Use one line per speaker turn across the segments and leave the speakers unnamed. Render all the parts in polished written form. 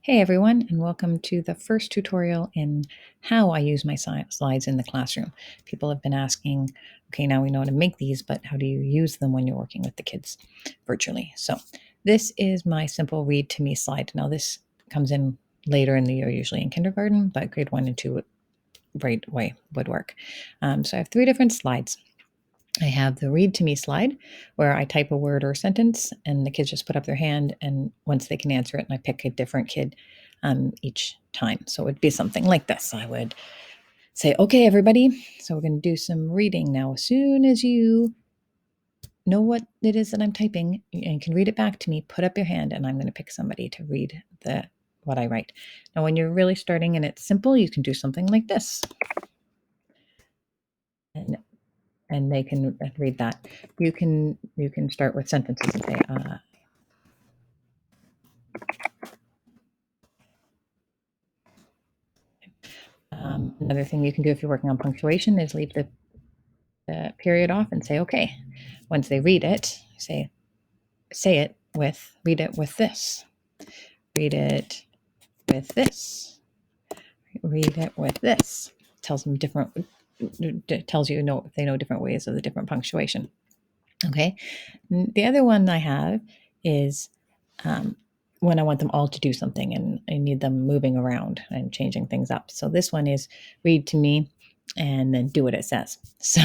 Hey everyone, and welcome to the first tutorial in how I use my slides in the classroom. People have been asking, okay, now we know how to make these, but how do you use them when you're working with the kids virtually? So this is my simple read to me slide. Now this comes in later in the year, usually in kindergarten, but grade 1 and 2 right away would work. So I have 3 different slides. I have the read to me slide where I type a word or a sentence and the kids just put up their hand and once they can answer it, and I pick a different kid each time. So it would be something like this. I would say, okay, everybody, so we're going to do some reading now. As soon as you know what it is that I'm typing and can read it back to me, put up your hand and I'm going to pick somebody to read what I write. Now, when you're really starting and it's simple, you can do something like this. And they can read that. You can start with sentences and say, another thing you can do if you're working on punctuation is leave the period off and say, okay, once they read it, read it with this, read it with this, read it with this. Tells them tells you if they know different ways of the different punctuation. Okay. The other one I have is when I want them all to do something and I need them moving around and changing things up. So this one is read to me and then do what it says. So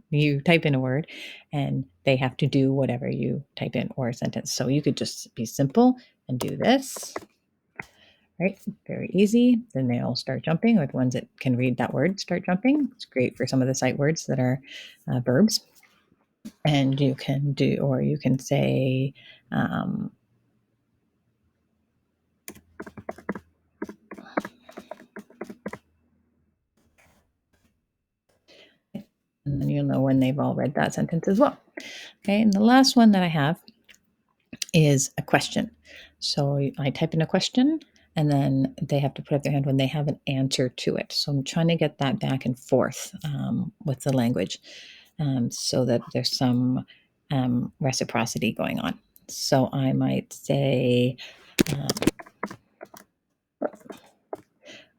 you type in a word and they have to do whatever you type in or a sentence. So you could just be simple and do this. Right? Very easy. Then they all start jumping, or the ones that can read that word start jumping. It's great for some of the sight words that are verbs. And you can say, and then you'll know when they've all read that sentence as well. Okay, and the last one that I have is a question. So I type in a question and then they have to put up their hand when they have an answer to it. So I'm trying to get that back and forth with the language so that there's some reciprocity going on. So I might say,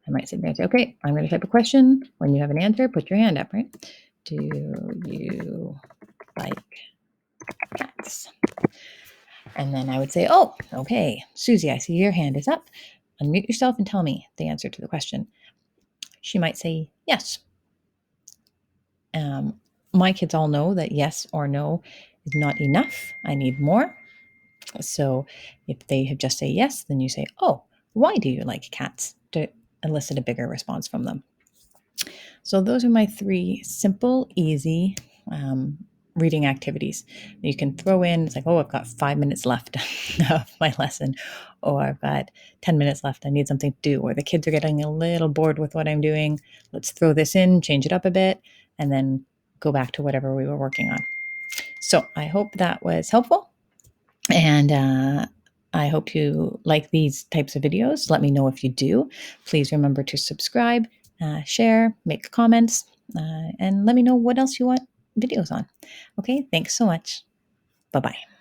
okay, I'm going to type a question. When you have an answer, put your hand up, right? Do you like cats? And then I would say, oh, okay, Susie, I see your hand is up. Unmute yourself and tell me the answer to the question. She might say yes. My kids all know that yes or no is not enough. I need more. So if they have just say yes, then you say, oh, why do you like cats? To elicit a bigger response from them. So those are my 3 simple, easy reading activities you can throw in. It's like, oh, I've got 5 minutes left of my lesson, or I've got 10 minutes left. I need something to do, or the kids are getting a little bored with what I'm doing. Let's throw this in, change it up a bit, and then go back to whatever we were working on. So I hope that was helpful. And I hope you like these types of videos. Let me know if you do. Please remember to subscribe, share, make comments, and let me know what else you want videos on. Okay, thanks so much. Bye-bye.